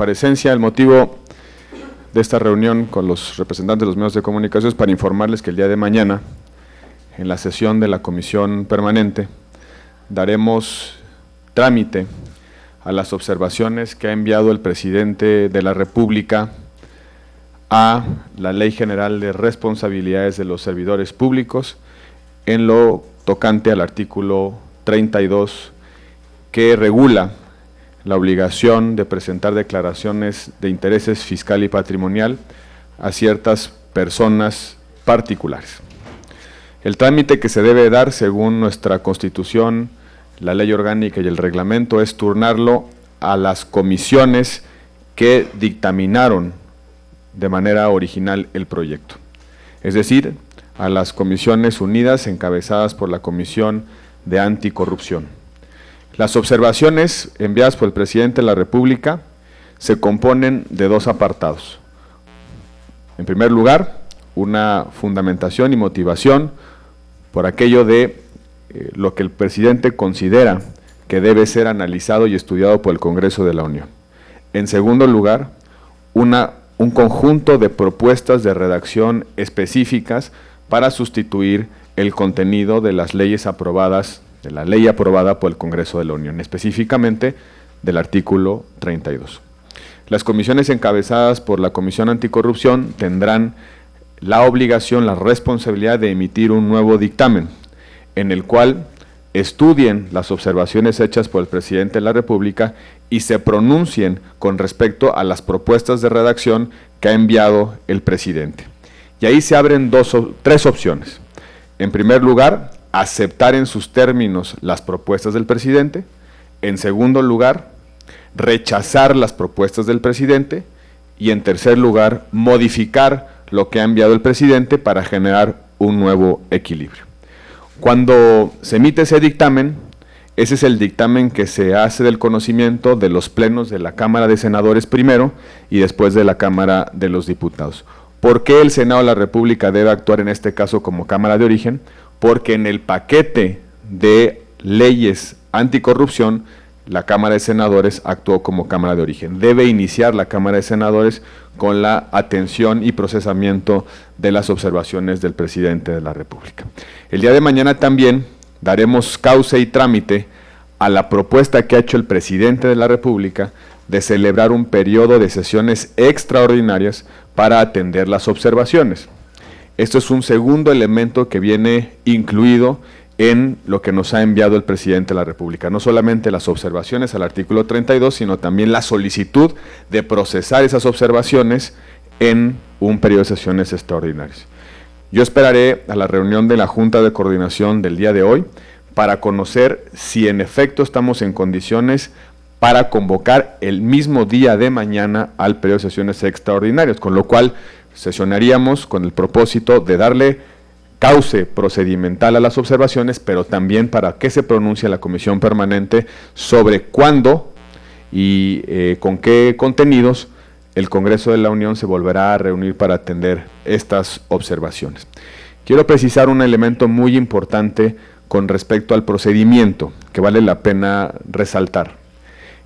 Comparecencia. El motivo de esta reunión con los representantes de los medios de comunicación es para informarles que el día de mañana, en la sesión de la Comisión Permanente, daremos trámite a las observaciones que ha enviado el Presidente de la República a la Ley General de Responsabilidades de los Servidores Públicos en lo tocante al artículo 32 que regula la obligación de presentar declaraciones de intereses fiscal y patrimonial a ciertas personas particulares. El trámite que se debe dar según nuestra Constitución, la Ley Orgánica y el Reglamento es turnarlo a las comisiones que dictaminaron de manera original el proyecto, es decir, a las Comisiones Unidas encabezadas por la Comisión de Anticorrupción. Las observaciones enviadas por el Presidente de la República se componen de dos apartados. En primer lugar, una fundamentación y motivación por aquello de lo que el Presidente considera que debe ser analizado y estudiado por el Congreso de la Unión. En segundo lugar, un conjunto de propuestas de redacción específicas para sustituir el contenido de las leyes aprobadas, de la ley aprobada por el Congreso de la Unión, específicamente del artículo 32. Las comisiones encabezadas por la Comisión Anticorrupción tendrán la obligación, la responsabilidad de emitir un nuevo dictamen, en el cual estudien las observaciones hechas por el Presidente de la República y se pronuncien con respecto a las propuestas de redacción que ha enviado el Presidente. Y ahí se abren tres opciones. En primer lugar, aceptar en sus términos las propuestas del Presidente. En segundo lugar, rechazar las propuestas del Presidente. Y en tercer lugar, modificar lo que ha enviado el Presidente para generar un nuevo equilibrio. Cuando se emite ese dictamen, ese es el dictamen que se hace del conocimiento de los plenos de la Cámara de Senadores primero y después de la Cámara de los Diputados. ¿Por qué el Senado de la República debe actuar en este caso como Cámara de Origen? Porque en el paquete de leyes anticorrupción, la Cámara de Senadores actuó como Cámara de Origen. Debe iniciar la Cámara de Senadores con la atención y procesamiento de las observaciones del Presidente de la República. El día de mañana también daremos cauce y trámite a la propuesta que ha hecho el Presidente de la República de celebrar un periodo de sesiones extraordinarias para atender las observaciones. Esto es un segundo elemento que viene incluido en lo que nos ha enviado el Presidente de la República. No solamente las observaciones al artículo 32, sino también la solicitud de procesar esas observaciones en un periodo de sesiones extraordinarias. Yo esperaré a la reunión de la Junta de Coordinación del día de hoy para conocer si en efecto estamos en condiciones para convocar el mismo día de mañana al periodo de sesiones extraordinarias, con lo cual sesionaríamos con el propósito de darle cauce procedimental a las observaciones, pero también para que se pronuncie la Comisión Permanente sobre cuándo y con qué contenidos el Congreso de la Unión se volverá a reunir para atender estas observaciones. Quiero precisar un elemento muy importante con respecto al procedimiento que vale la pena resaltar.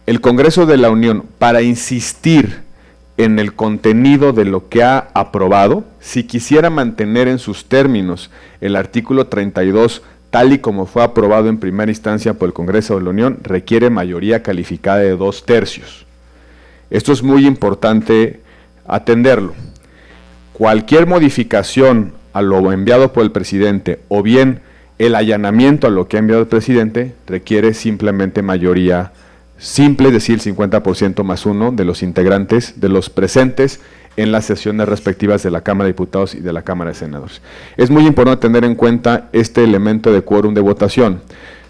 El Congreso de la Unión, para insistir en el contenido de lo que ha aprobado, si quisiera mantener en sus términos el artículo 32 tal y como fue aprobado en primera instancia por el Congreso de la Unión, requiere mayoría calificada de 2/3. Esto es muy importante atenderlo. Cualquier modificación a lo enviado por el Presidente o bien el allanamiento a lo que ha enviado el Presidente requiere simplemente mayoría simple, es decir, 50% más 1 de los integrantes, de los presentes en las sesiones respectivas de la Cámara de Diputados y de la Cámara de Senadores. Es muy importante tener en cuenta este elemento de quórum de votación.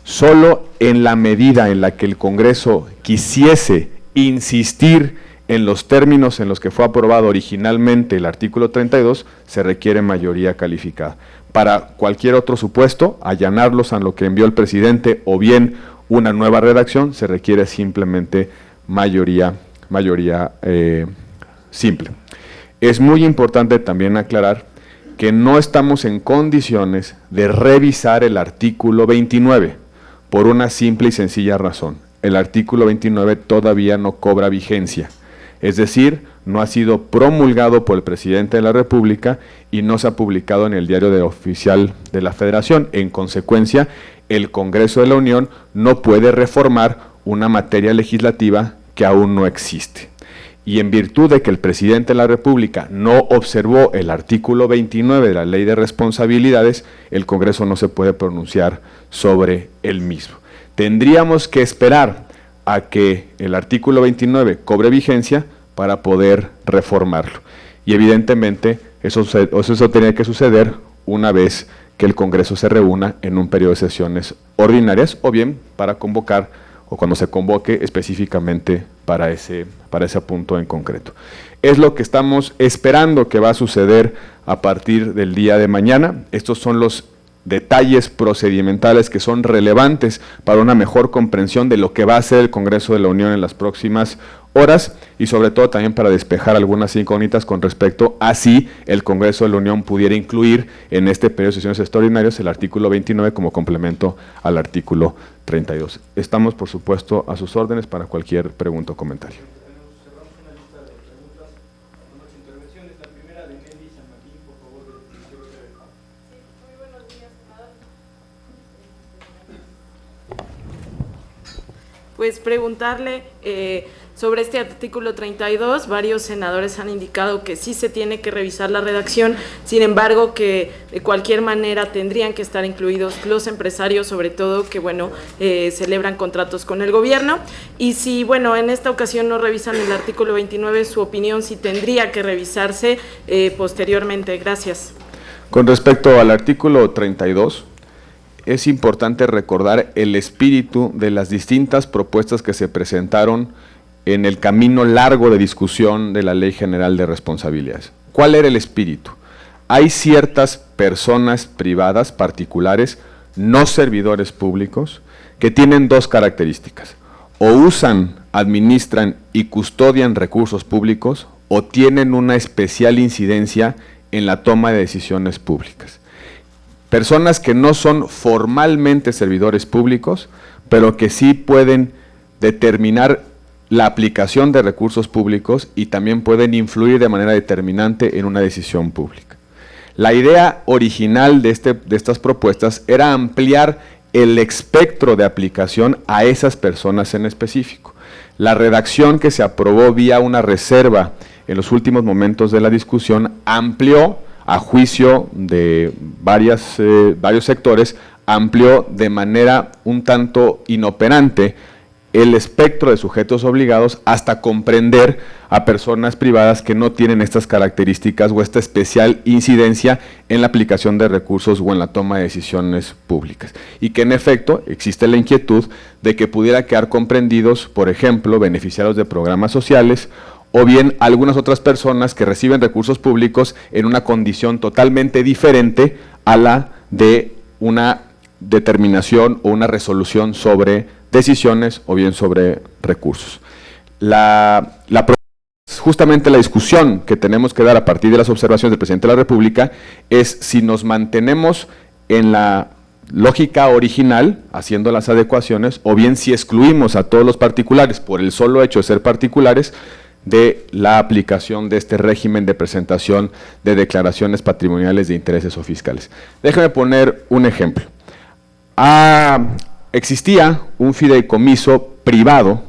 Solo en la medida en la que el Congreso quisiese insistir en los términos en los que fue aprobado originalmente el artículo 32, se requiere mayoría calificada. Para cualquier otro supuesto, allanarlos a lo que envió el Presidente o bien una nueva redacción, se requiere simplemente mayoría simple. Es muy importante también aclarar que no estamos en condiciones de revisar el artículo 29 por una simple y sencilla razón. El artículo 29 todavía no cobra vigencia. es decir, no ha sido promulgado por el presidente de la República y no se ha publicado en el diario oficial de la Federación. En consecuencia, el Congreso de la Unión no puede reformar una materia legislativa que aún no existe. Y en virtud de que el presidente de la República no observó el artículo 29 de la Ley de Responsabilidades, el Congreso no se puede pronunciar sobre el mismo. Tendríamos que esperar a que el artículo 29 cobre vigencia para poder reformarlo. Y evidentemente eso tenía que suceder una vez que el Congreso se reúna en un periodo de sesiones ordinarias o bien para convocar o cuando se convoque específicamente para ese punto en concreto. Es lo que estamos esperando que va a suceder a partir del día de mañana. Estos son los detalles procedimentales que son relevantes para una mejor comprensión de lo que va a hacer el Congreso de la Unión en las próximas horas y sobre todo también para despejar algunas incógnitas con respecto a si el Congreso de la Unión pudiera incluir en este periodo de sesiones extraordinarias el artículo 29 como complemento al artículo 32. Estamos, por supuesto, a sus órdenes para cualquier pregunta o comentario. Pues preguntarle sobre este artículo 32, varios senadores han indicado que sí se tiene que revisar la redacción, sin embargo que de cualquier manera tendrían que estar incluidos los empresarios, sobre todo que celebran contratos con el gobierno, y si en esta ocasión no revisan el artículo 29, su opinión si tendría que revisarse posteriormente. Gracias. Con respecto al artículo 32, es importante recordar el espíritu de las distintas propuestas que se presentaron en el camino largo de discusión de la Ley General de Responsabilidades. ¿Cuál era el espíritu? Hay ciertas personas privadas, particulares, no servidores públicos, que tienen dos características: o usan, administran y custodian recursos públicos, o tienen una especial incidencia en la toma de decisiones públicas. Personas que no son formalmente servidores públicos, pero que sí pueden determinar la aplicación de recursos públicos y también pueden influir de manera determinante en una decisión pública. La idea original de estas propuestas era ampliar el espectro de aplicación a esas personas en específico. La redacción que se aprobó vía una reserva en los últimos momentos de la discusión amplió, a juicio de varios sectores, amplió de manera un tanto inoperante el espectro de sujetos obligados hasta comprender a personas privadas que no tienen estas características o esta especial incidencia en la aplicación de recursos o en la toma de decisiones públicas. Y que en efecto existe la inquietud de que pudiera quedar comprendidos, por ejemplo, beneficiarios de programas sociales o bien algunas otras personas que reciben recursos públicos en una condición totalmente diferente a la de una determinación o una resolución sobre decisiones o bien sobre recursos. Justamente la discusión que tenemos que dar a partir de las observaciones del presidente de la República es si nos mantenemos en la lógica original, haciendo las adecuaciones, o bien si excluimos a todos los particulares por el solo hecho de ser particulares de la aplicación de este régimen de presentación de declaraciones patrimoniales de intereses o fiscales. Déjame poner un ejemplo. Existía un fideicomiso privado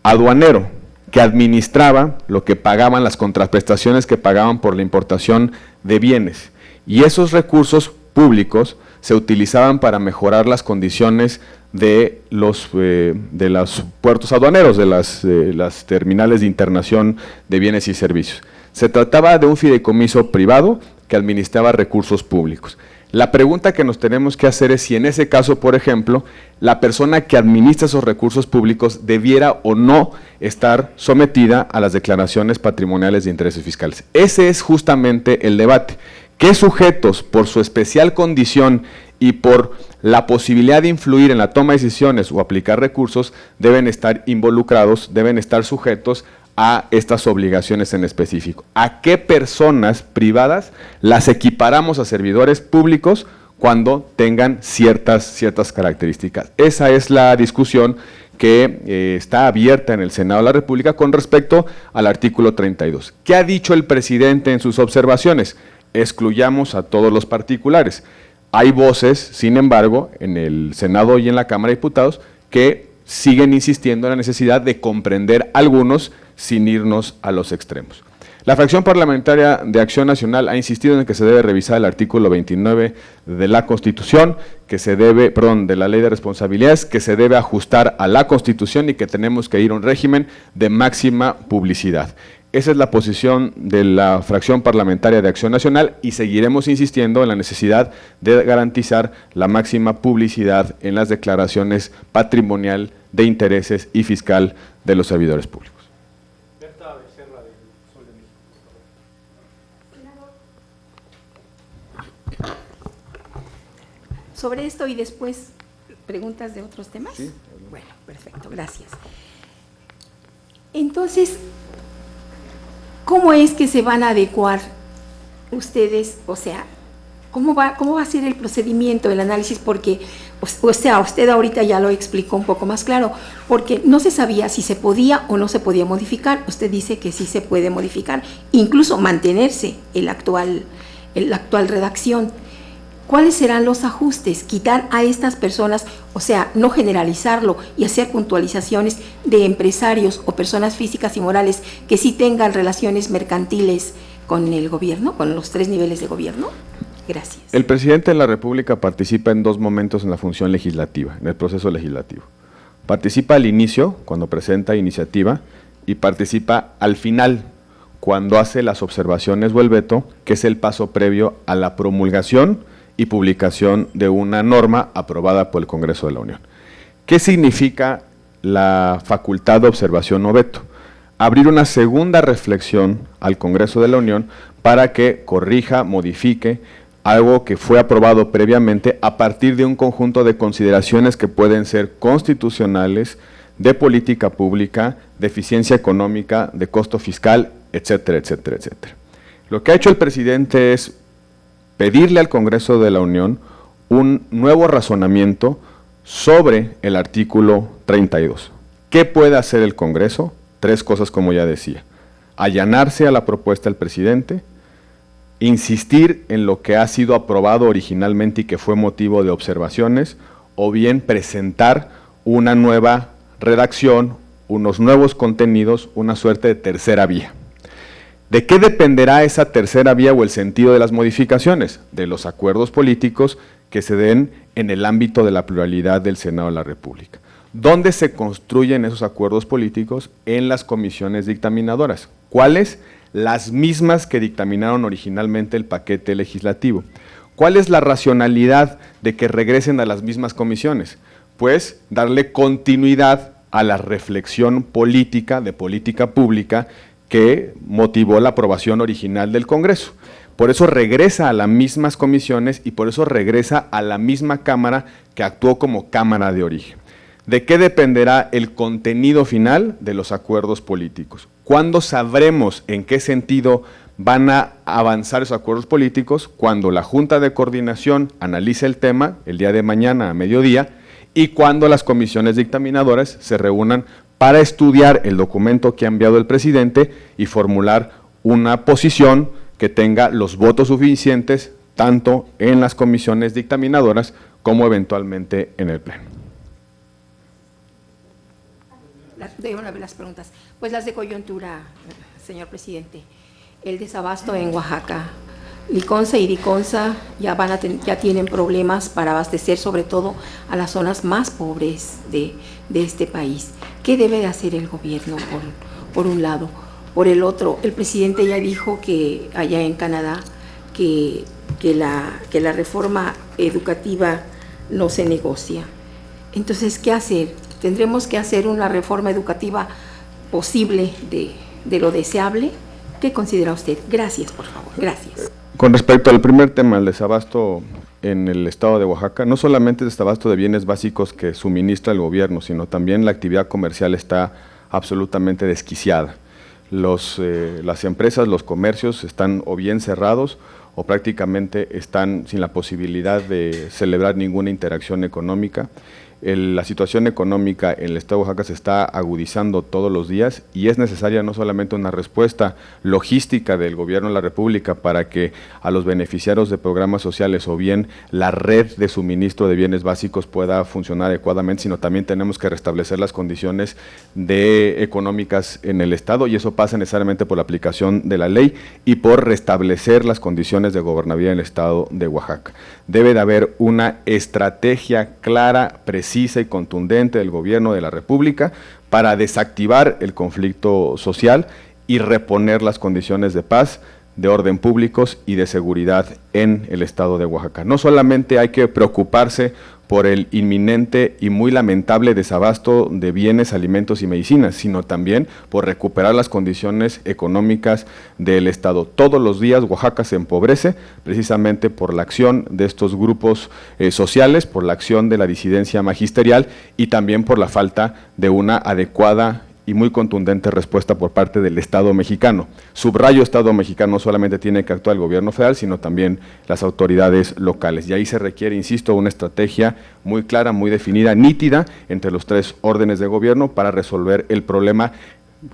aduanero que administraba lo que pagaban, las contraprestaciones que pagaban por la importación de bienes, y esos recursos públicos se utilizaban para mejorar las condiciones de los puertos aduaneros, de las terminales de internación de bienes y servicios. Se trataba de un fideicomiso privado que administraba recursos públicos. La pregunta que nos tenemos que hacer es si en ese caso, por ejemplo, la persona que administra esos recursos públicos debiera o no estar sometida a las declaraciones patrimoniales de intereses fiscales. Ese es justamente el debate. ¿Qué sujetos, por su especial condición y por la posibilidad de influir en la toma de decisiones o aplicar recursos, deben estar involucrados, deben estar sujetos a estas obligaciones en específico? ¿A qué personas privadas las equiparamos a servidores públicos cuando tengan ciertas características? Esa es la discusión que está abierta en el Senado de la República con respecto al artículo 32. ¿Qué ha dicho el presidente en sus observaciones? Excluyamos a todos los particulares. Hay voces, sin embargo, en el Senado y en la Cámara de Diputados que siguen insistiendo en la necesidad de comprender algunos sin irnos a los extremos. La fracción parlamentaria de Acción Nacional ha insistido en que se debe revisar el artículo 29 de la Constitución, de la Ley de Responsabilidades, que se debe ajustar a la Constitución y que tenemos que ir a un régimen de máxima publicidad. Esa es la posición de la fracción parlamentaria de Acción Nacional y seguiremos insistiendo en la necesidad de garantizar la máxima publicidad en las declaraciones patrimonial, de intereses y fiscal de los servidores públicos. Sobre esto y después preguntas de otros temas. Sí. Bueno, perfecto, gracias. Entonces, ¿cómo es que se van a adecuar ustedes? O sea, ¿cómo va a ser el procedimiento, el análisis? Porque, o sea, usted ahorita ya lo explicó un poco más claro, porque no se sabía si se podía o no se podía modificar. Usted dice que sí se puede modificar, incluso mantenerse la actual redacción. ¿Cuáles serán los ajustes? Quitar a estas personas, o sea, no generalizarlo y hacer puntualizaciones de empresarios o personas físicas y morales que sí tengan relaciones mercantiles con el gobierno, con los 3 niveles de gobierno. Gracias. El presidente de la República participa en 2 momentos en la función legislativa, en el proceso legislativo. Participa al inicio, cuando presenta iniciativa, y participa al final, cuando hace las observaciones o el veto, que es el paso previo a la promulgación y publicación de una norma aprobada por el Congreso de la Unión. ¿Qué significa la facultad de observación o veto? Abrir una segunda reflexión al Congreso de la Unión para que corrija, modifique algo que fue aprobado previamente a partir de un conjunto de consideraciones que pueden ser constitucionales, de política pública, de eficiencia económica, de costo fiscal, etcétera, etcétera, etcétera. Lo que ha hecho el presidente es pedirle al Congreso de la Unión un nuevo razonamiento sobre el artículo 32. ¿Qué puede hacer el Congreso? 3 cosas, como ya decía: allanarse a la propuesta del presidente, insistir en lo que ha sido aprobado originalmente y que fue motivo de observaciones, o bien presentar una nueva redacción, unos nuevos contenidos, una suerte de tercera vía. ¿De qué dependerá esa tercera vía o el sentido de las modificaciones? De los acuerdos políticos que se den en el ámbito de la pluralidad del Senado de la República. ¿Dónde se construyen esos acuerdos políticos? En las comisiones dictaminadoras. ¿Cuáles? Las mismas que dictaminaron originalmente el paquete legislativo. ¿Cuál es la racionalidad de que regresen a las mismas comisiones? Pues darle continuidad a la reflexión política, de política pública, que motivó la aprobación original del Congreso. Por eso regresa a las mismas comisiones y por eso regresa a la misma Cámara que actuó como Cámara de origen. ¿De qué dependerá el contenido final? De los acuerdos políticos. ¿Cuándo sabremos en qué sentido van a avanzar esos acuerdos políticos? Cuando la Junta de Coordinación analice el tema, el día de mañana a mediodía, y cuando las comisiones dictaminadoras se reúnan para estudiar el documento que ha enviado el presidente y formular una posición que tenga los votos suficientes tanto en las comisiones dictaminadoras como eventualmente en el Pleno. De una vez las preguntas. Pues las de coyuntura, señor presidente. El desabasto en Oaxaca. Liconza y Diconza ya tienen problemas para abastecer sobre todo a las zonas más pobres de este país. ¿Qué debe de hacer el gobierno por un lado? Por el otro, el presidente ya dijo que allá en Canadá que la reforma educativa no se negocia. Entonces, ¿qué hacer? ¿Tendremos que hacer una reforma educativa posible de lo deseable? ¿Qué considera usted? Gracias, por favor. Gracias. Con respecto al primer tema, el desabasto en el estado de Oaxaca, no solamente el desabasto de bienes básicos que suministra el gobierno, sino también la actividad comercial está absolutamente desquiciada. Las empresas, los comercios están o bien cerrados o prácticamente están sin la posibilidad de celebrar ninguna interacción económica. La situación económica en el Estado de Oaxaca se está agudizando todos los días y es necesaria no solamente una respuesta logística del Gobierno de la República para que a los beneficiarios de programas sociales o bien la red de suministro de bienes básicos pueda funcionar adecuadamente, sino también tenemos que restablecer las condiciones económicas en el Estado, y eso pasa necesariamente por la aplicación de la ley y por restablecer las condiciones de gobernabilidad en el Estado de Oaxaca. Debe de haber una estrategia clara, precisa y contundente del Gobierno de la República para desactivar el conflicto social y reponer las condiciones de paz, de orden públicos y de seguridad en el Estado de Oaxaca. No solamente hay que preocuparse por el inminente y muy lamentable desabasto de bienes, alimentos y medicinas, sino también por recuperar las condiciones económicas del Estado. Todos los días Oaxaca se empobrece precisamente por la acción de estos grupos sociales, por la acción de la disidencia magisterial y también por la falta de una adecuada y muy contundente respuesta por parte del Estado mexicano. Subrayo, Estado mexicano, no solamente tiene que actuar el gobierno federal, sino también las autoridades locales. Y ahí se requiere, insisto, una estrategia muy clara, muy definida, nítida, entre los tres órdenes de gobierno para resolver el problema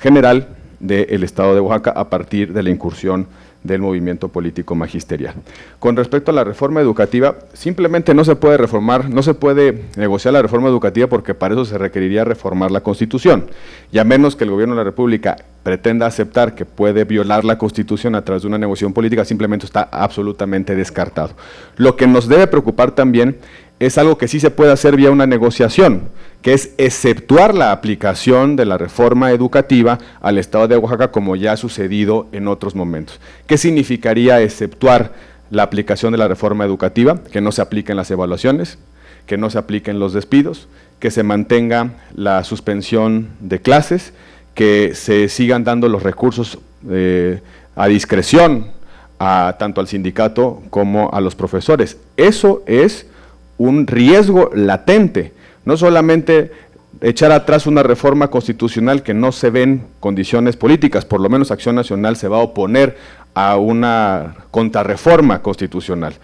general del Estado de Oaxaca a partir de la incursión del movimiento político magisterial. Con respecto a la reforma educativa, simplemente no se puede reformar, no se puede negociar la reforma educativa porque para eso se requeriría reformar la Constitución, y a menos que el Gobierno de la República pretenda aceptar que puede violar la Constitución a través de una negociación política, simplemente está absolutamente descartado. Lo que nos debe preocupar también es algo que sí se puede hacer vía una negociación, que es exceptuar la aplicación de la reforma educativa al Estado de Oaxaca, como ya ha sucedido en otros momentos. ¿Qué significaría exceptuar la aplicación de la reforma educativa? Que no se apliquen las evaluaciones, que no se apliquen los despidos, que se mantenga la suspensión de clases, que se sigan dando los recursos a discreción tanto al sindicato como a los profesores. Eso es un riesgo latente, no solamente echar atrás una reforma constitucional que no se ven condiciones políticas, por lo menos Acción Nacional se va a oponer a una contrarreforma constitucional.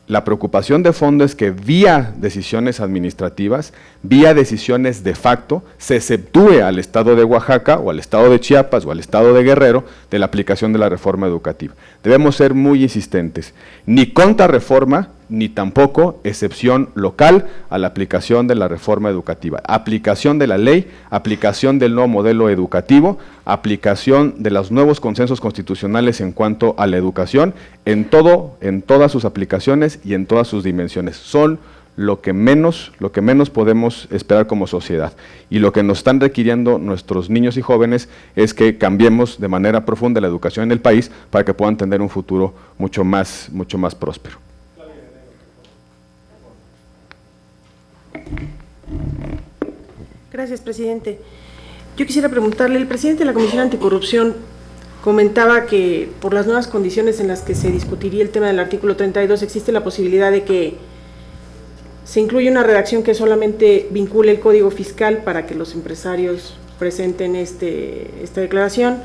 La preocupación de fondo es que vía decisiones administrativas, vía decisiones de facto, se exceptúe al Estado de Oaxaca o al Estado de Chiapas o al Estado de Guerrero de la aplicación de la reforma educativa. Debemos ser muy insistentes, ni contrarreforma, ni tampoco excepción local a la aplicación de la reforma educativa. Aplicación de la ley, aplicación del nuevo modelo educativo, aplicación de los nuevos consensos constitucionales en cuanto a la educación, en todas sus aplicaciones y en todas sus dimensiones. Son lo que menos podemos esperar como sociedad. Y lo que nos están requiriendo nuestros niños y jóvenes es que cambiemos de manera profunda la educación en el país para que puedan tener un futuro mucho más próspero. Gracias, presidente. Yo quisiera preguntarle, el presidente de la Comisión Anticorrupción comentaba que por las nuevas condiciones en las que se discutiría el tema del artículo 32 existe la posibilidad de que se incluya una redacción que solamente vincule el Código Fiscal para que los empresarios presenten esta declaración,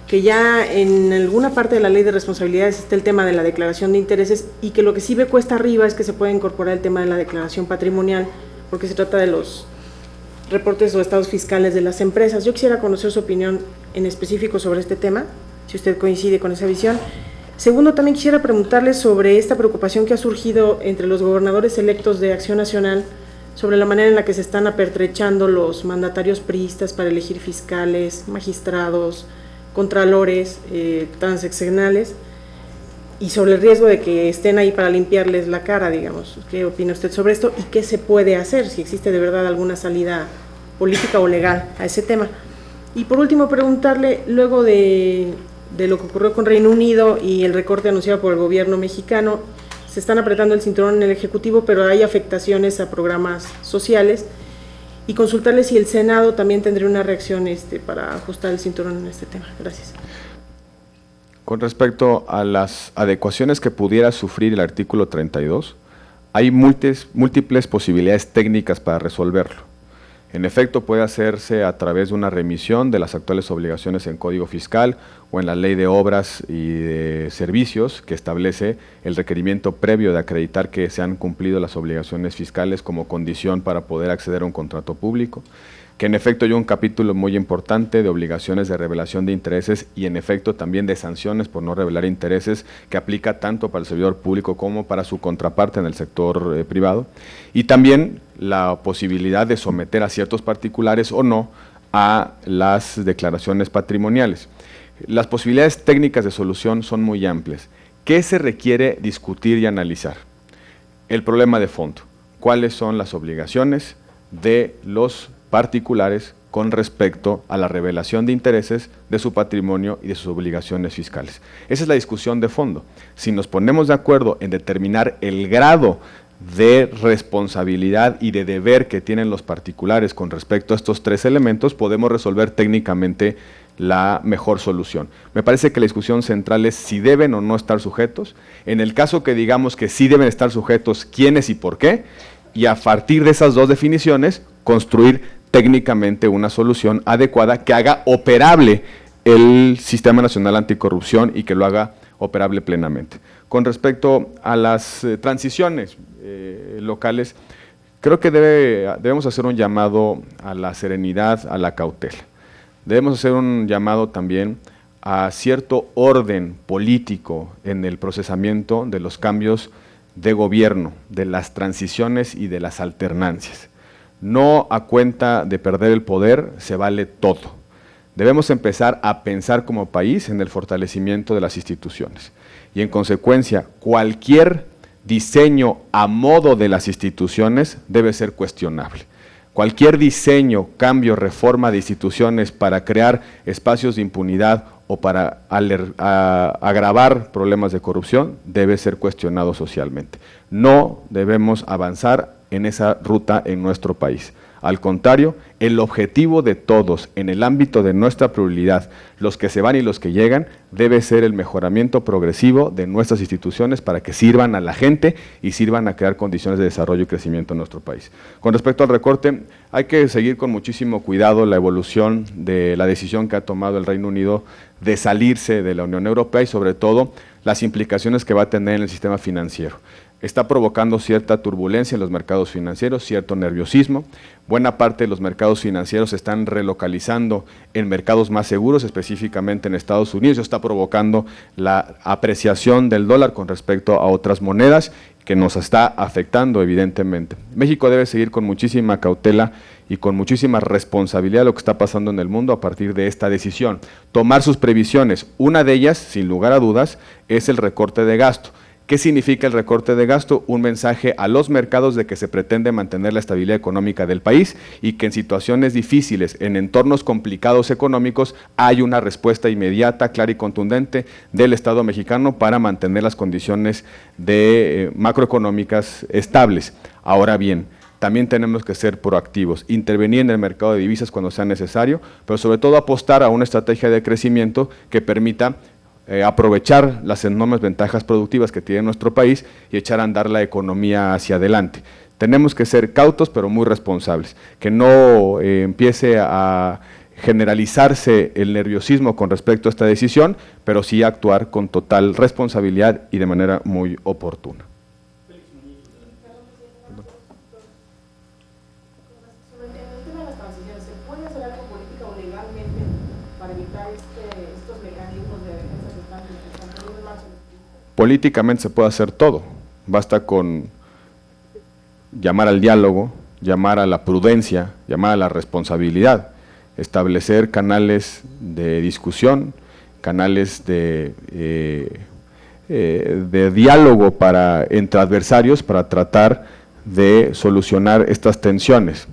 que ya en alguna parte de la Ley de Responsabilidades está el tema de la declaración de intereses y que lo que sí ve cuesta arriba es que se pueda incorporar el tema de la declaración patrimonial, porque se trata de los reportes o estados fiscales de las empresas. Yo quisiera conocer su opinión en específico sobre este tema, si usted coincide con esa visión. Segundo, también quisiera preguntarle sobre esta preocupación que ha surgido entre los gobernadores electos de Acción Nacional sobre la manera en la que se están apertrechando los mandatarios priistas para elegir fiscales, magistrados, contralores, transeccionales, y sobre el riesgo de que estén ahí para limpiarles la cara, digamos. ¿Qué opina usted sobre esto y qué se puede hacer, si existe de verdad alguna salida política o legal a ese tema? Y por último, preguntarle, luego de lo que ocurrió con Reino Unido y el recorte anunciado por el gobierno mexicano, se están apretando el cinturón en el Ejecutivo, pero hay afectaciones a programas sociales, y consultarle si el Senado también tendría una reacción para ajustar el cinturón en este tema. Gracias. Con respecto a las adecuaciones que pudiera sufrir el artículo 32, hay múltiples posibilidades técnicas para resolverlo. En efecto, puede hacerse a través de una remisión de las actuales obligaciones en Código Fiscal o en la Ley de Obras y de Servicios, que establece el requerimiento previo de acreditar que se han cumplido las obligaciones fiscales como condición para poder acceder a un contrato público. Que en efecto hay un capítulo muy importante de obligaciones de revelación de intereses y en efecto también de sanciones por no revelar intereses, que aplica tanto para el servidor público como para su contraparte en el sector privado, y también la posibilidad de someter a ciertos particulares o no a las declaraciones patrimoniales. Las posibilidades técnicas de solución son muy amplias. ¿Qué se requiere discutir y analizar? El problema de fondo. ¿Cuáles son las obligaciones de los particulares con respecto a la revelación de intereses de su patrimonio y de sus obligaciones fiscales? Esa es la discusión de fondo. Si nos ponemos de acuerdo en determinar el grado de responsabilidad y de deber que tienen los particulares con respecto a estos tres elementos, podemos resolver técnicamente la mejor solución. Me parece que la discusión central es si deben o no estar sujetos. En el caso que digamos que sí deben estar sujetos, quiénes y por qué, y a partir de esas dos definiciones, construir técnicamente una solución adecuada que haga operable el Sistema Nacional Anticorrupción y que lo haga operable plenamente. Con respecto a las transiciones locales, creo que debemos hacer un llamado a la serenidad, a la cautela. Debemos hacer un llamado también a cierto orden político en el procesamiento de los cambios de gobierno, de las transiciones y de las alternancias. No a cuenta de perder el poder se vale todo. Debemos empezar a pensar como país en el fortalecimiento de las instituciones y en consecuencia cualquier diseño a modo de las instituciones debe ser cuestionable. Cualquier diseño, cambio, reforma de instituciones para crear espacios de impunidad o para agravar problemas de corrupción debe ser cuestionado socialmente. No debemos avanzar en esa ruta en nuestro país. Al contrario, el objetivo de todos en el ámbito de nuestra pluralidad, los que se van y los que llegan, debe ser el mejoramiento progresivo de nuestras instituciones para que sirvan a la gente y sirvan a crear condiciones de desarrollo y crecimiento en nuestro país. Con respecto al recorte, hay que seguir con muchísimo cuidado la evolución de la decisión que ha tomado el Reino Unido de salirse de la Unión Europea y sobre todo las implicaciones que va a tener en el sistema financiero. Está provocando cierta turbulencia en los mercados financieros, cierto nerviosismo. Buena parte de los mercados financieros se están relocalizando en mercados más seguros, específicamente en Estados Unidos. Eso está provocando la apreciación del dólar con respecto a otras monedas que nos está afectando evidentemente. México debe seguir con muchísima cautela y con muchísima responsabilidad lo que está pasando en el mundo a partir de esta decisión. Tomar sus previsiones. Una de ellas, sin lugar a dudas, es el recorte de gasto. ¿Qué significa el recorte de gasto? Un mensaje a los mercados de que se pretende mantener la estabilidad económica del país y que en situaciones difíciles, en entornos complicados económicos, hay una respuesta inmediata, clara y contundente del Estado mexicano para mantener las condiciones macroeconómicas estables. Ahora bien, también tenemos que ser proactivos, intervenir en el mercado de divisas cuando sea necesario, pero sobre todo apostar a una estrategia de crecimiento que permita aprovechar las enormes ventajas productivas que tiene nuestro país y echar a andar la economía hacia adelante. Tenemos que ser cautos pero muy responsables, que no empiece a generalizarse el nerviosismo con respecto a esta decisión, pero sí actuar con total responsabilidad y de manera muy oportuna. Políticamente se puede hacer todo, basta con llamar al diálogo, llamar a la prudencia, llamar a la responsabilidad, establecer canales de discusión, canales de diálogo entre adversarios para tratar de solucionar estas tensiones.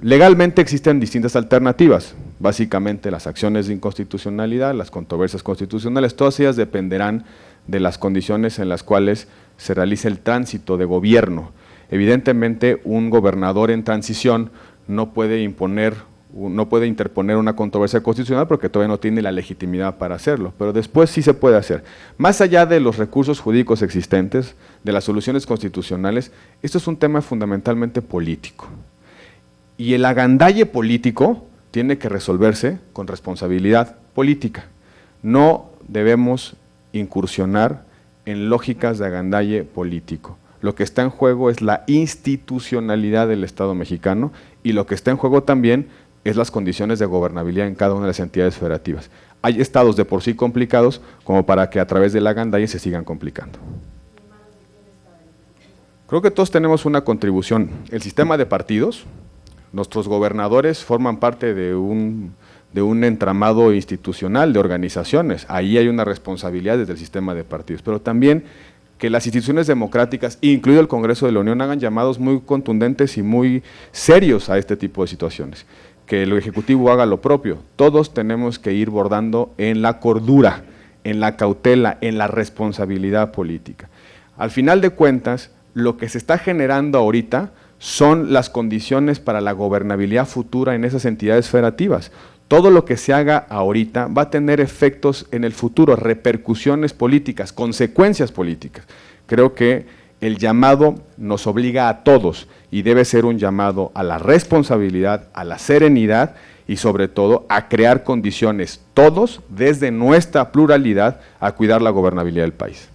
Legalmente existen distintas alternativas, básicamente las acciones de inconstitucionalidad, las controversias constitucionales, todas ellas dependerán de las condiciones en las cuales se realice el tránsito de gobierno. Evidentemente, un gobernador en transición no puede interponer una controversia constitucional porque todavía no tiene la legitimidad para hacerlo, pero después sí se puede hacer. Más allá de los recursos jurídicos existentes, de las soluciones constitucionales, esto es un tema fundamentalmente político. Y el agandalle político tiene que resolverse con responsabilidad política. No debemos incursionar en lógicas de agandalle político. Lo que está en juego es la institucionalidad del Estado mexicano y lo que está en juego también es las condiciones de gobernabilidad en cada una de las entidades federativas. Hay estados de por sí complicados como para que a través del agandalle se sigan complicando. Creo que todos tenemos una contribución. El sistema de partidos, nuestros gobernadores forman parte de un entramado institucional de organizaciones. Ahí hay una responsabilidad desde el sistema de partidos, pero también que las instituciones democráticas, incluido el Congreso de la Unión, hagan llamados muy contundentes y muy serios a este tipo de situaciones. Que el Ejecutivo haga lo propio. Todos tenemos que ir bordando en la cordura, en la cautela, en la responsabilidad política. Al final de cuentas, lo que se está generando ahorita son las condiciones para la gobernabilidad futura en esas entidades federativas. Todo lo que se haga ahorita va a tener efectos en el futuro, repercusiones políticas, consecuencias políticas. Creo que el llamado nos obliga a todos y debe ser un llamado a la responsabilidad, a la serenidad y sobre todo a crear condiciones, todos desde nuestra pluralidad, a cuidar la gobernabilidad del país.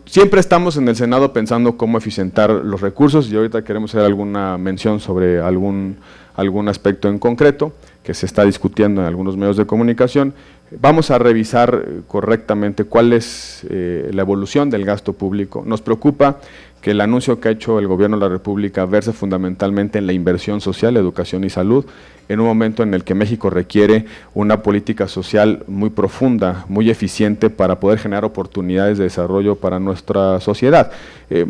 Siempre estamos en el Senado pensando cómo eficientar los recursos y ahorita queremos hacer alguna mención sobre algún aspecto en concreto que se está discutiendo en algunos medios de comunicación. Vamos a revisar correctamente cuál es la evolución del gasto público. Nos preocupa que el anuncio que ha hecho el Gobierno de la República verse fundamentalmente en la inversión social, educación y salud, en un momento en el que México requiere una política social muy profunda, muy eficiente para poder generar oportunidades de desarrollo para nuestra sociedad.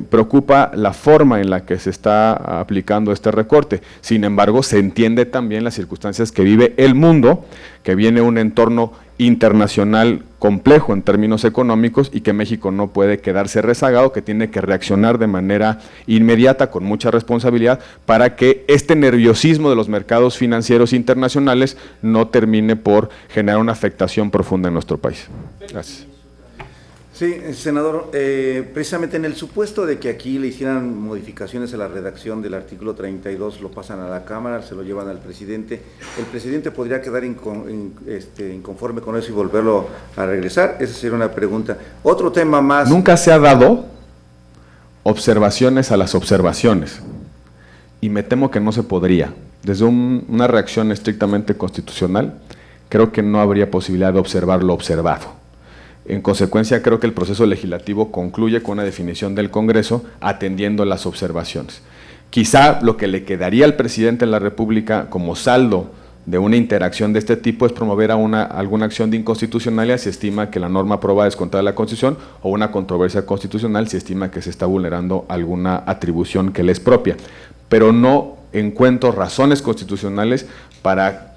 Preocupa la forma en la que se está aplicando este recorte. Sin embargo, se entiende también las circunstancias que vive el mundo, que viene un entorno internacional complejo en términos económicos y que México no puede quedarse rezagado, que tiene que reaccionar de manera inmediata con mucha responsabilidad para que este nerviosismo de los mercados financieros internacionales no termine por generar una afectación profunda en nuestro país. Gracias. Sí, senador, precisamente en el supuesto de que aquí le hicieran modificaciones a la redacción del artículo 32, lo pasan a la Cámara, se lo llevan al presidente, ¿el presidente podría quedar inconforme con eso y volverlo a regresar? Esa sería una pregunta. Otro tema más. Nunca se ha dado observaciones a las observaciones y me temo que no se podría. Desde una reacción estrictamente constitucional, creo que no habría posibilidad de observar lo observado. En consecuencia, creo que el proceso legislativo concluye con una definición del Congreso atendiendo las observaciones. Quizá lo que le quedaría al presidente de la República como saldo de una interacción de este tipo es promover alguna acción de inconstitucionalidad si estima que la norma aprobada es contra la Constitución o una controversia constitucional si estima que se está vulnerando alguna atribución que le es propia. Pero no encuentro razones constitucionales para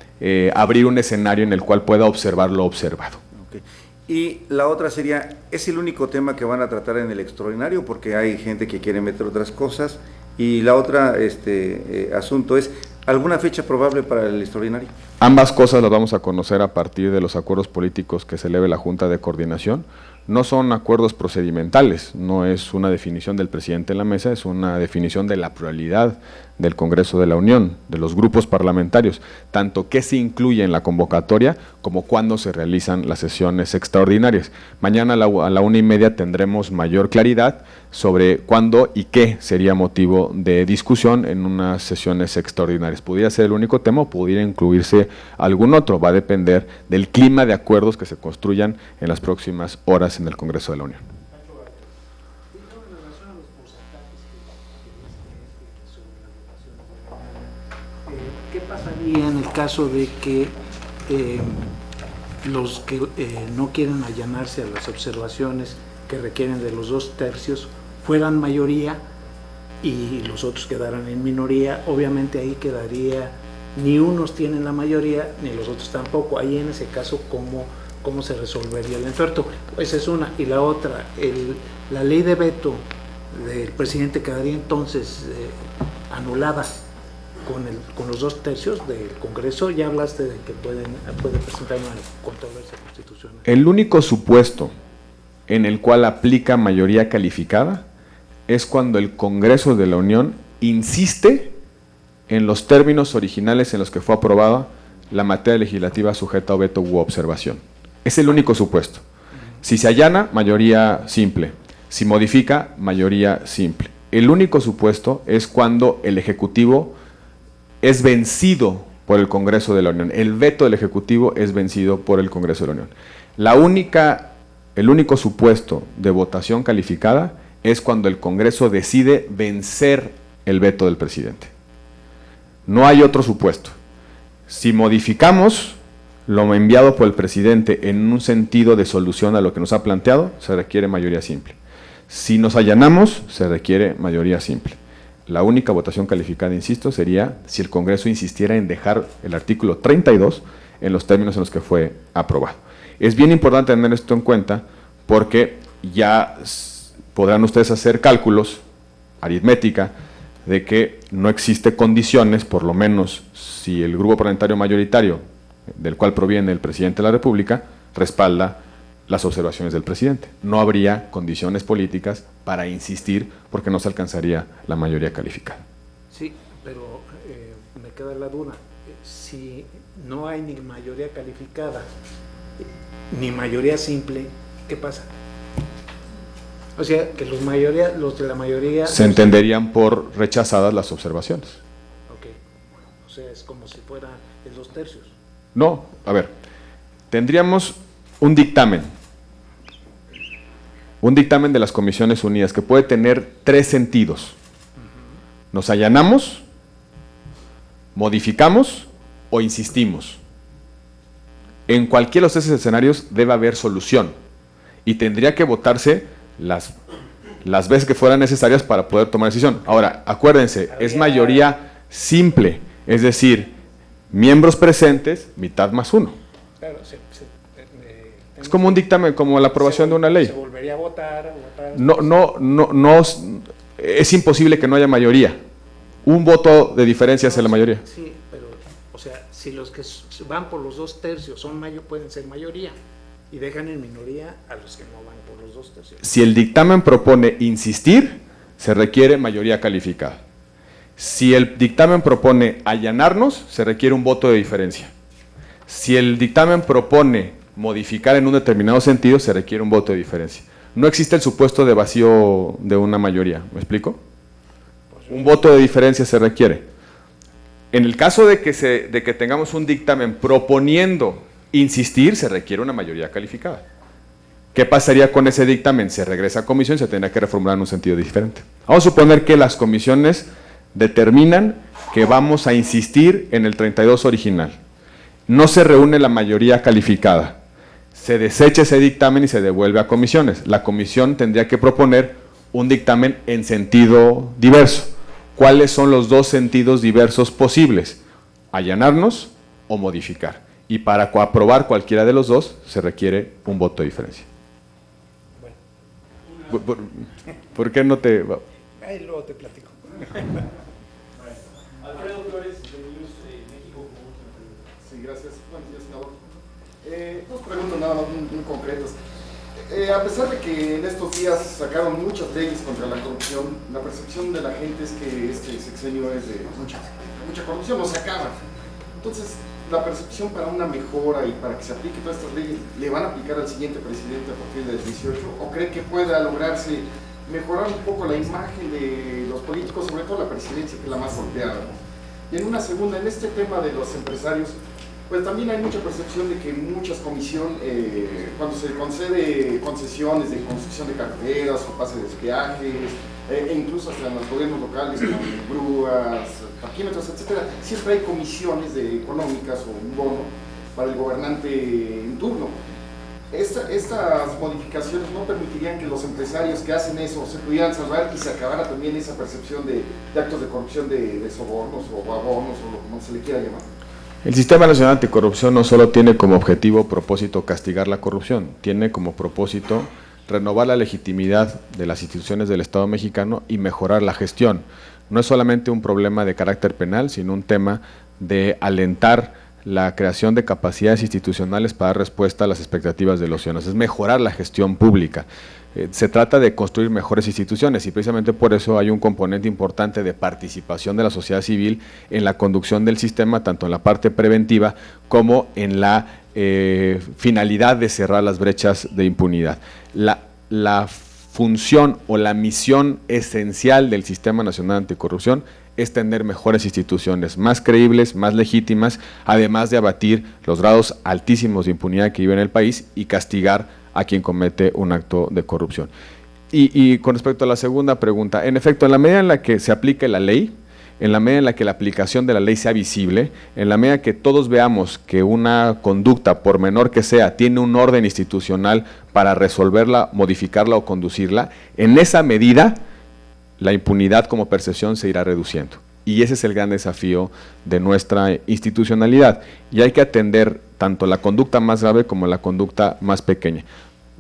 abrir un escenario en el cual pueda observar lo observado. Okay. Y la otra sería, ¿es el único tema que van a tratar en el extraordinario? Porque hay gente que quiere meter otras cosas. Y la otra asunto es, ¿alguna fecha probable para el extraordinario? Ambas cosas las vamos a conocer a partir de los acuerdos políticos que se eleve la Junta de Coordinación. No son acuerdos procedimentales, no es una definición del presidente en la mesa, es una definición de la pluralidad del Congreso de la Unión, de los grupos parlamentarios, tanto qué se incluye en la convocatoria como cuándo se realizan las sesiones extraordinarias. Mañana a la 1:30 tendremos mayor claridad sobre cuándo y qué sería motivo de discusión en unas sesiones extraordinarias. Pudiera ser el único tema o pudiera incluirse algún otro, va a depender del clima de acuerdos que se construyan en las próximas horas en el Congreso de la Unión. ¿Qué pasaría en el caso de que los que no quieren allanarse a las observaciones que requieren de los 2/3 fueran mayoría y los otros quedaran en minoría? Obviamente ahí quedaría, ni unos tienen la mayoría ni los otros tampoco. Ahí en ese caso, ¿cómo se resolvería el entuerto? Esa es una. Y la otra, la ley de veto del presidente quedaría entonces anulada con los 2/3 del Congreso. Ya hablaste de que puede presentar una controversia constitucional. El único supuesto en el cual aplica mayoría calificada es cuando el Congreso de la Unión insiste en los términos originales en los que fue aprobada la materia legislativa sujeta a veto u observación. Es el único supuesto. Si se allana, mayoría simple. Si modifica, mayoría simple. El único supuesto es cuando el Ejecutivo es vencido por el Congreso de la Unión. El veto del Ejecutivo es vencido por el Congreso de la Unión. El único supuesto de votación calificada es cuando el Congreso decide vencer el veto del presidente. No hay otro supuesto. Si modificamos lo enviado por el presidente en un sentido de solución a lo que nos ha planteado, se requiere mayoría simple. Si nos allanamos, se requiere mayoría simple. La única votación calificada, insisto, sería si el Congreso insistiera en dejar el artículo 32 en los términos en los que fue aprobado. Es bien importante tener esto en cuenta porque ya podrán ustedes hacer cálculos, aritmética, de que no existe condiciones, por lo menos si el grupo parlamentario mayoritario, del cual proviene el presidente de la República, respalda las observaciones del presidente. No habría condiciones políticas para insistir porque no se alcanzaría la mayoría calificada. Sí, pero me queda la duda. Si no hay ni mayoría calificada ni mayoría simple, ¿qué pasa? O sea, que los de la mayoría... Se entenderían por rechazadas las observaciones. Ok, o sea, es como si fuera en 2 tercios. No, a ver, tendríamos un dictamen de las Comisiones Unidas que puede tener 3 sentidos. Nos allanamos, modificamos o insistimos. En cualquiera de los 3 escenarios debe haber solución y tendría que votarse las veces que fueran necesarias para poder tomar decisión. Ahora, acuérdense, es mayoría simple, es decir, miembros presentes, mitad más 1. Claro, es como un dictamen, como la aprobación de una ley. Se volvería a votar. No, es imposible que no haya mayoría. Un voto de diferencia hace la mayoría. Sí, pero, o sea, si los que van por los 2 tercios pueden ser mayoría y dejan en minoría a los que no van por los 2 tercios. Si el dictamen propone insistir, se requiere mayoría calificada. Si el dictamen propone allanarnos, se requiere un voto de diferencia. Si el dictamen propone modificar en un determinado sentido, se requiere un voto de diferencia. No existe el supuesto de vacío de una mayoría, ¿me explico? Un voto de diferencia se requiere. En el caso de que tengamos un dictamen proponiendo insistir, se requiere una mayoría calificada. ¿Qué pasaría con ese dictamen? Se regresa a comisión y se tendrá que reformular en un sentido diferente. Vamos a suponer que las comisiones determinan que vamos a insistir en el 32 original. No se reúne la mayoría calificada. Se desecha ese dictamen y se devuelve a comisiones. La comisión tendría que proponer un dictamen en sentido diverso. ¿Cuáles son los 2 sentidos diversos posibles? Allanarnos o modificar. Y para aprobar cualquiera de los 2 se requiere un voto de diferencia. Bueno. ¿Por qué no te...? Ahí luego te platico. Alfredo Flores, de News México. Sí, gracias. Buenos días, senador. 2 preguntas nada más muy concretas. A pesar de que en estos días sacaron muchas leyes contra la corrupción, la percepción de la gente es que este sexenio es de mucha corrupción, no se acaba. Entonces, la percepción para una mejora y para que se aplique todas estas leyes, ¿le van a aplicar al siguiente presidente a partir del 18? ¿O cree que pueda lograrse mejorar un poco la imagen de los políticos, sobre todo la presidencia, que es la más golpeada? Y en una segunda, en este tema de los empresarios, pues también hay mucha percepción de que muchas comisiones, cuando se concede concesiones de construcción de carreteras o pases de peajes, e incluso hasta en los gobiernos locales, con grúas, parquímetros, etcétera, siempre hay comisiones económicas o un bono para el gobernante en turno. Estas modificaciones no permitirían que los empresarios que hacen eso se pudieran salvar y se acabara también esa percepción de actos de corrupción, de sobornos o abonos o como se le quiera llamar. El Sistema Nacional Anticorrupción no solo tiene como propósito castigar la corrupción, tiene como propósito renovar la legitimidad de las instituciones del Estado mexicano y mejorar la gestión. No es solamente un problema de carácter penal, sino un tema de alentar la creación de capacidades institucionales para dar respuesta a las expectativas de los ciudadanos, es mejorar la gestión pública. Se trata de construir mejores instituciones y precisamente por eso hay un componente importante de participación de la sociedad civil en la conducción del sistema, tanto en la parte preventiva como en la finalidad de cerrar las brechas de impunidad. La función o la misión esencial del Sistema Nacional Anticorrupción es tener mejores instituciones, más creíbles, más legítimas, además de abatir los grados altísimos de impunidad que vive en el país y castigar a quien comete un acto de corrupción. Y con respecto a la segunda pregunta, en efecto, en la medida en la que se aplique la ley, en la medida en la que la aplicación de la ley sea visible, en la medida que todos veamos que una conducta, por menor que sea, tiene un orden institucional para resolverla, modificarla o conducirla, en esa medida la impunidad como percepción se irá reduciendo. Y ese es el gran desafío de nuestra institucionalidad. Y hay que atender tanto la conducta más grave como la conducta más pequeña.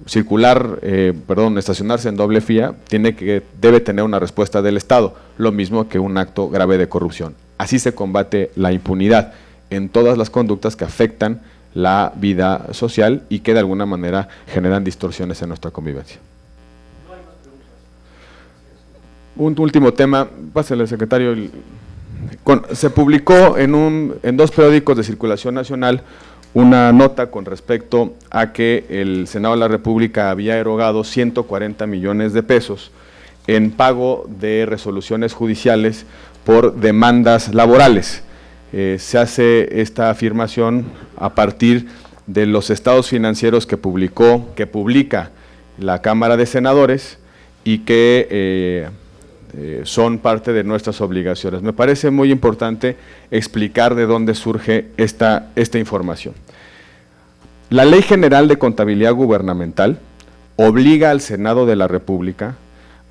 Estacionarse en doble vía debe tener una respuesta del Estado, lo mismo que un acto grave de corrupción. Así se combate la impunidad en todas las conductas que afectan la vida social y que de alguna manera generan distorsiones en nuestra convivencia. Un último tema, pásale, secretario. Se publicó en dos periódicos de circulación nacional una nota con respecto a que el Senado de la República había erogado 140 millones de pesos en pago de resoluciones judiciales por demandas laborales. Se hace esta afirmación a partir de los estados financieros que publica la Cámara de Senadores y que son parte de nuestras obligaciones. Me parece muy importante explicar de dónde surge esta información. La Ley General de Contabilidad Gubernamental obliga al Senado de la República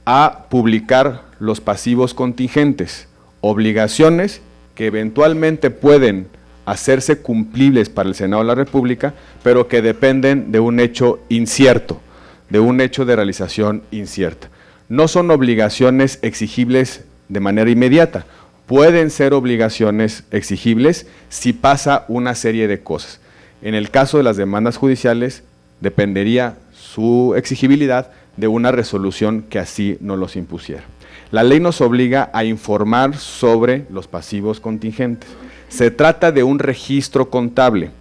a publicar los pasivos contingentes, obligaciones que eventualmente pueden hacerse cumplibles para el Senado de la República, pero que dependen de un hecho incierto, de un hecho de realización incierta. No son obligaciones exigibles de manera inmediata, pueden ser obligaciones exigibles si pasa una serie de cosas. En el caso de las demandas judiciales, dependería su exigibilidad de una resolución que así no los impusiera. La ley nos obliga a informar sobre los pasivos contingentes. Se trata de un registro contable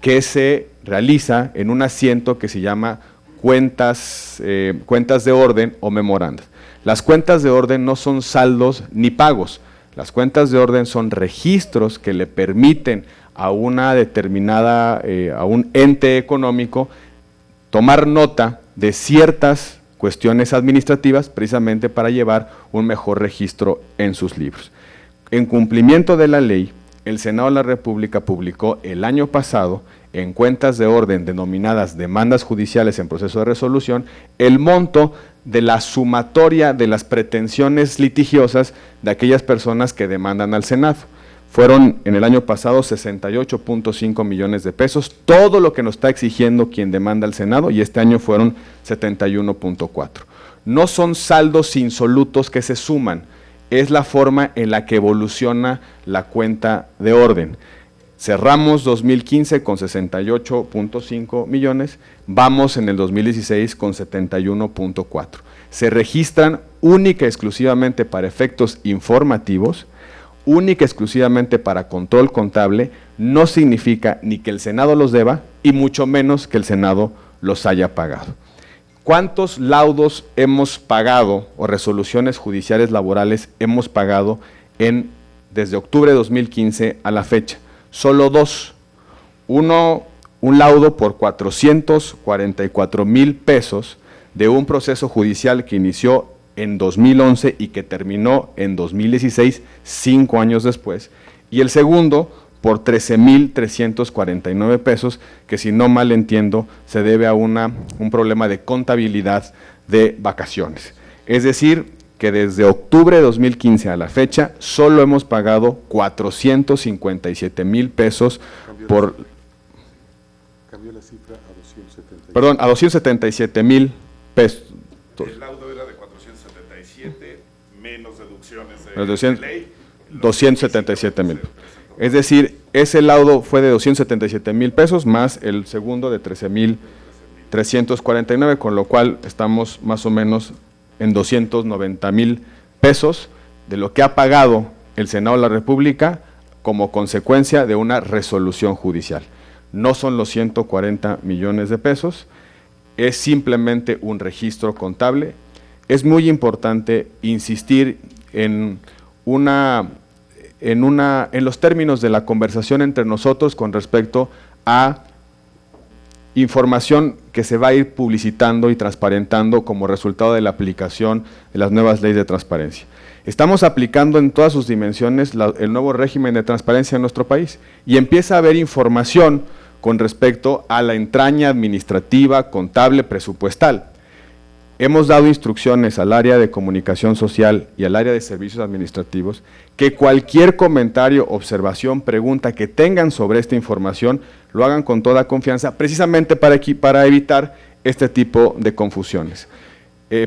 que se realiza en un asiento que se llama cuentas de orden o memorandas. Las cuentas de orden no son saldos ni pagos, las cuentas de orden son registros que le permiten a una determinada, a un ente económico tomar nota de ciertas cuestiones administrativas precisamente para llevar un mejor registro en sus libros. En cumplimiento de la ley, el Senado de la República publicó el año pasado en cuentas de orden denominadas demandas judiciales en proceso de resolución el monto de la sumatoria de las pretensiones litigiosas de aquellas personas que demandan al Senado. Fueron en el año pasado 68.5 millones de pesos, todo lo que nos está exigiendo quien demanda al Senado, y este año fueron 71.4. No son saldos insolutos que se suman, es la forma en la que evoluciona la cuenta de orden. Cerramos 2015 con 68.5 millones, vamos en el 2016 con 71.4. Se registran única y exclusivamente para efectos informativos, única y exclusivamente para control contable, no significa ni que el Senado los deba y mucho menos que el Senado los haya pagado. ¿Cuántos laudos hemos pagado o resoluciones judiciales laborales hemos pagado desde octubre de 2015 a la fecha? Solo dos. Uno, un laudo por 444,000 pesos de un proceso judicial que inició en 2011 y que terminó en 2016, 5 años después. Y el segundo, por 13,349 pesos, que si no mal entiendo, se debe a un problema de contabilidad de vacaciones. Es decir, que desde octubre de 2015 a la fecha, solo hemos pagado 457,000 pesos por… Cambió la cifra a 277. Perdón, a 277,000 pesos. El laudo era de 477, menos deducciones de 200, ley. 277,000. Es decir, ese laudo fue de 277,000 pesos más el segundo de 13,349, con lo cual estamos más o menos en 290,000 pesos de lo que ha pagado el Senado de la República como consecuencia de una resolución judicial. No son los 140 millones de pesos, es simplemente un registro contable. Es muy importante insistir en los términos de la conversación entre nosotros con respecto a información que se va a ir publicitando y transparentando como resultado de la aplicación de las nuevas leyes de transparencia. Estamos aplicando en todas sus dimensiones el nuevo régimen de transparencia en nuestro país y empieza a haber información con respecto a la entraña administrativa, contable, presupuestal. Hemos dado instrucciones al área de comunicación social y al área de servicios administrativos que cualquier comentario, observación, pregunta que tengan sobre esta información lo hagan con toda confianza, precisamente para evitar este tipo de confusiones,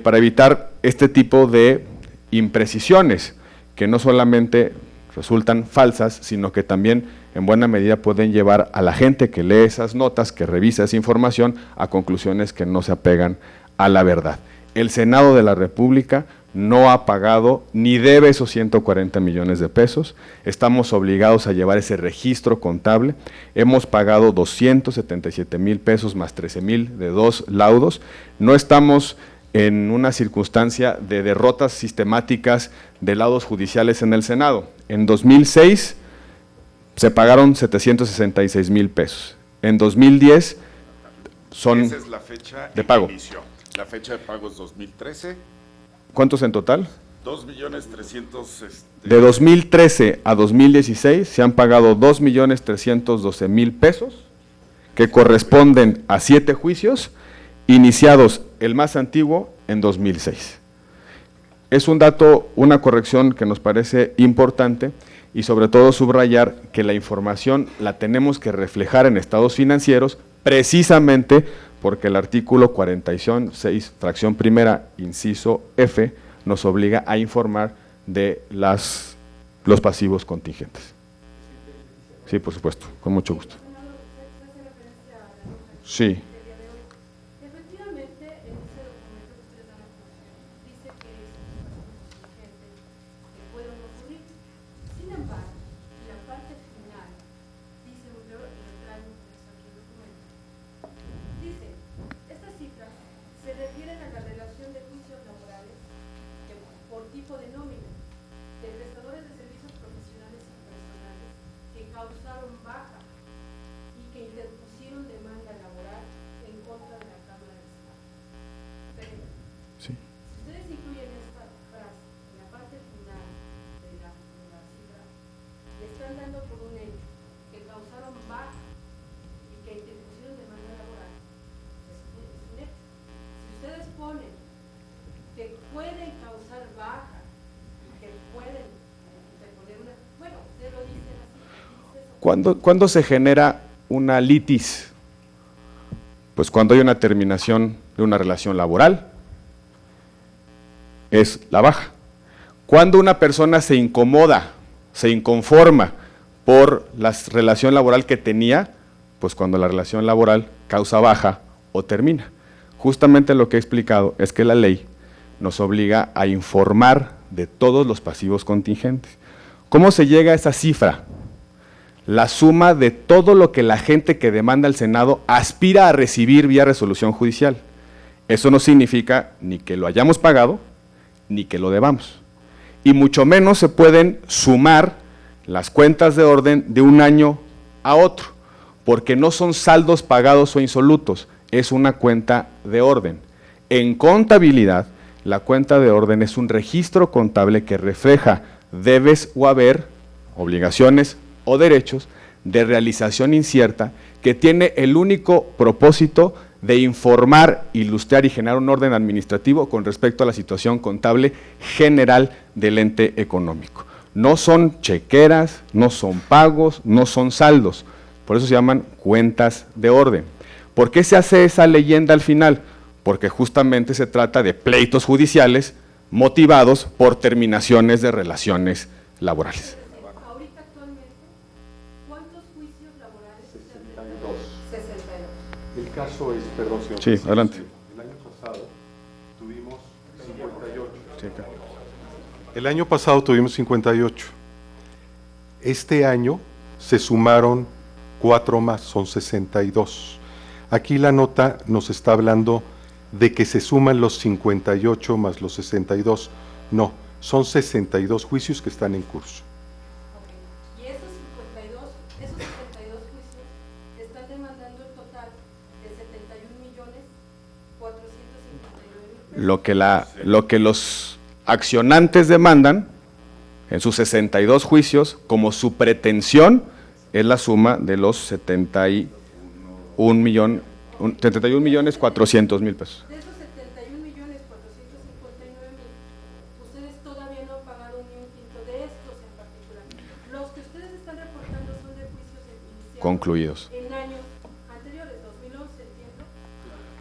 para evitar este tipo de imprecisiones que no solamente resultan falsas, sino que también en buena medida pueden llevar a la gente que lee esas notas, que revisa esa información, a conclusiones que no se apegan a la verdad. El Senado de la República no ha pagado ni debe esos 140 millones de pesos, estamos obligados a llevar ese registro contable, hemos pagado 277,000 pesos más 13,000 de 2 laudos, no estamos en una circunstancia de derrotas sistemáticas de laudos judiciales en el Senado. En 2006 se pagaron 766,000 pesos, en 2010 son esa es la fecha de pago. Inicio. La fecha de pago es 2013. ¿Cuántos en total? 2,300,000. De 2013 a 2016 se han pagado 2,312,000 pesos, que corresponden a 7 juicios, iniciados el más antiguo en 2006. Es un dato, una corrección que nos parece importante y sobre todo subrayar que la información la tenemos que reflejar en estados financieros precisamente porque el artículo 46, fracción primera, inciso F, nos obliga a informar de los pasivos contingentes. Sí, por supuesto, con mucho gusto. Sí. Efectivamente, en ese documento que ustedes dan a conocer, dice que es un contingente que pueden ocurrir. Sin embargo, la parte final dice muy claro, y lo traigo por eso aquí el documento. Dice, estas cifras se refieren a la relación de juicios laborales que, por tipo de nómina de prestadores de servicios profesionales y personales que causaron baja y que interpusieron demanda laboral en contra de la Cámara de Senado. Pero, Sí. si ustedes incluyen esta frase en la parte final de la cifra, le están dando por un hecho que causaron baja y que interpusieron demanda laboral, es un hecho. Si ustedes ponen que pueden causar baja, que pueden interponer una, bueno, ustedes lo dicen así, dice eso. ¿Cuándo se genera una litis? Pues cuando hay una terminación de una relación laboral, es la baja. Cuando una persona se incomoda, se inconforma por la relación laboral que tenía, pues cuando la relación laboral causa baja o termina. Justamente lo que he explicado es que la ley nos obliga a informar de todos los pasivos contingentes. ¿Cómo se llega a esa cifra? La suma de todo lo que la gente que demanda al Senado aspira a recibir vía resolución judicial. Eso no significa ni que lo hayamos pagado, ni que lo debamos. Y mucho menos se pueden sumar las cuentas de orden de un año a otro, porque no son saldos pagados o insolutos, es una cuenta de orden. En contabilidad, la cuenta de orden es un registro contable que refleja debes o haber, obligaciones o derechos de realización incierta, que tiene el único propósito de informar, ilustrar y generar un orden administrativo con respecto a la situación contable general del ente económico. No son chequeras, no son pagos, no son saldos, por eso se llaman cuentas de orden. ¿Por qué se hace esa leyenda al final? Porque justamente se trata de pleitos judiciales motivados por terminaciones de relaciones laborales. El caso es, perdón, señor Sí, presidente, adelante. el año pasado tuvimos 58. Sí, acá. El año pasado tuvimos 58. Este año se sumaron 4 más, son 62. Aquí la nota nos está hablando de que se suman los 58 más los 62. No, son 62 juicios que están en curso. Y esos 62 juicios están demandando el total de 71.459.000 pesos. Lo que los accionantes demandan en sus 62 juicios, como su pretensión, es la suma de los 71.400.000 pesos. De esos 71.459.000, ustedes todavía no han pagado ni un quinto de estos en particular. Los que ustedes están reportando son de juicios iniciados Concluidos. en años anteriores, 2011, entiendo.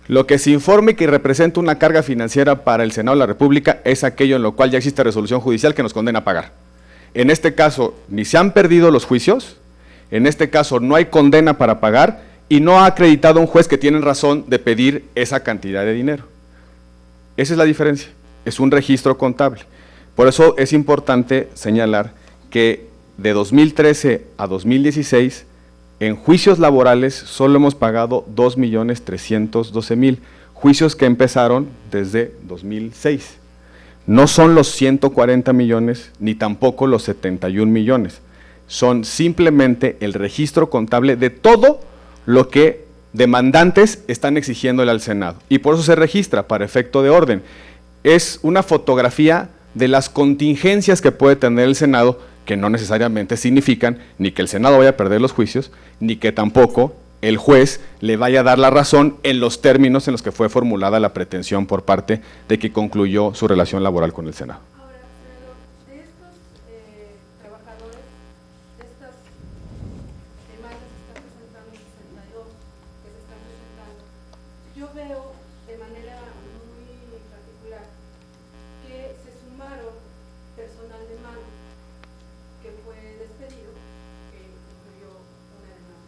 Lo que se informe que representa una carga financiera para el Senado de la República es aquello en lo cual ya existe resolución judicial que nos condena a pagar. En este caso, ni se han perdido los juicios, en este caso no hay condena para pagar y no ha acreditado un juez que tiene razón de pedir esa cantidad de dinero. Esa es la diferencia, es un registro contable. Por eso es importante señalar que de 2013 a 2016, en juicios laborales solo hemos pagado 2.312.000, juicios que empezaron desde 2006. No son los 140 millones, ni tampoco los 71 millones. Son simplemente el registro contable de todo lo que demandantes están exigiéndole al Senado. Y por eso se registra, para efecto de orden. Es una fotografía de las contingencias que puede tener el Senado, que no necesariamente significan ni que el Senado vaya a perder los juicios, ni que tampoco el juez le vaya a dar la razón en los términos en los que fue formulada la pretensión por parte de que concluyó su relación laboral con el Senado. Ahora, senador, de estos trabajadores, de estas demandas que están presentando, 62 que se están presentando, yo veo de manera muy particular que se sumaron personal de mando que fue despedido, que incluyó una demanda,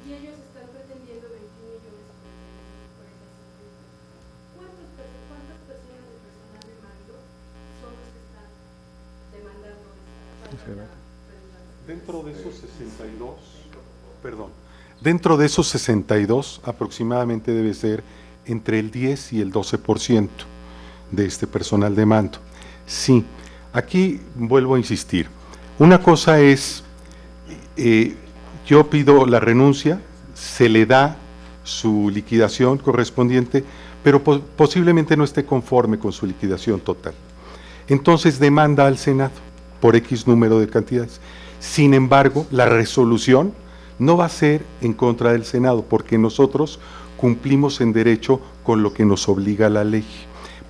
y ellos están pretendiendo 21.045.000. ¿Cuántas personas de personal de mando son los que están demandando esta? Dentro de esos 62, dentro de esos 62 aproximadamente debe ser entre el 10 y el 12% de este personal de mando. Sí, aquí vuelvo a insistir. Una cosa es, yo pido la renuncia, se le da su liquidación correspondiente, pero posiblemente no esté conforme con su liquidación total. Entonces demanda al Senado por X número de cantidades. Sin embargo, la resolución no va a ser en contra del Senado, porque nosotros cumplimos en derecho con lo que nos obliga la ley.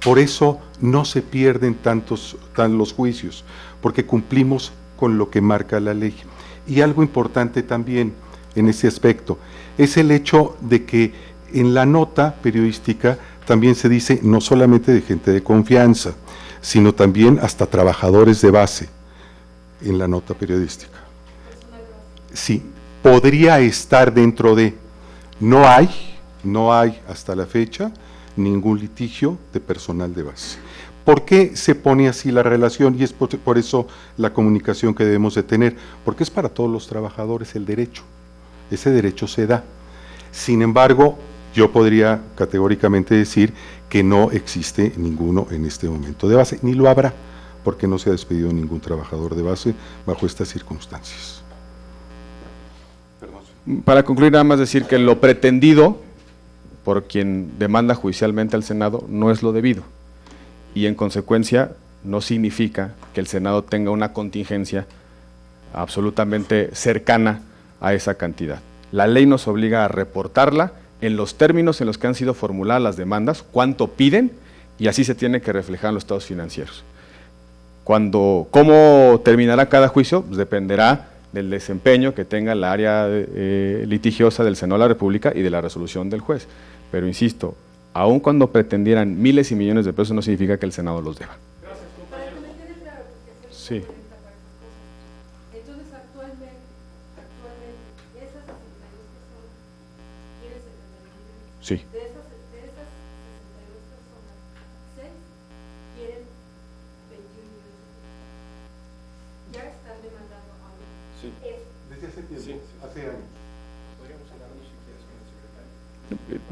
Por eso no se pierden los juicios, porque cumplimos con lo que marca la ley. Y algo importante también en ese aspecto es el hecho de que en la nota periodística también se dice no solamente de gente de confianza, sino también hasta trabajadores de base en la nota periodística. Sí, podría estar dentro de, no hay hasta la fecha ningún litigio de personal de base. ¿Por qué se pone así la relación? Y es por eso la comunicación que debemos de tener, porque es para todos los trabajadores el derecho, ese derecho se da. Sin embargo, yo podría categóricamente decir que no existe ninguno en este momento de base, ni lo habrá, porque no se ha despedido ningún trabajador de base bajo estas circunstancias. Para concluir, nada más decir que lo pretendido por quien demanda judicialmente al Senado no es lo debido, y en consecuencia no significa que el Senado tenga una contingencia absolutamente cercana a esa cantidad. La ley nos obliga a reportarla en los términos en los que han sido formuladas las demandas, cuánto piden, y así se tiene que reflejar en los estados financieros. ¿Cómo terminará cada juicio? Pues dependerá del desempeño que tenga la área litigiosa del Senado de la República y de la resolución del juez. Pero insisto, aun cuando pretendieran miles y millones de pesos, no significa que el Senado los deba. Gracias, para que me quede claro, porque Sí. entonces actualmente esas 62 que son Sí. De esas 62 personas, 6 quieren 21 millones de pesos. Ya están demandando ahora. Sí. Desde hace tiempo, hace años.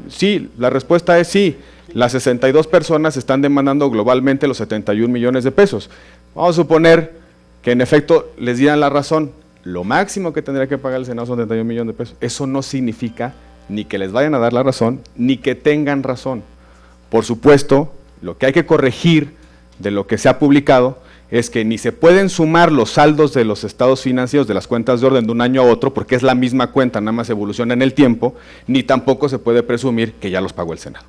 Sí, la respuesta es sí. Las 62 personas están demandando globalmente los 71 millones de pesos. Vamos a suponer que en efecto les dieran la razón. Lo máximo que tendría que pagar el Senado son 71 millones de pesos. Eso no significa ni que les vayan a dar la razón, ni que tengan razón. Por supuesto, lo que hay que corregir de lo que se ha publicado es que ni se pueden sumar los saldos de los estados financieros de las cuentas de orden de un año a otro, porque es la misma cuenta, nada más evoluciona en el tiempo, ni tampoco se puede presumir que ya los pagó el Senado.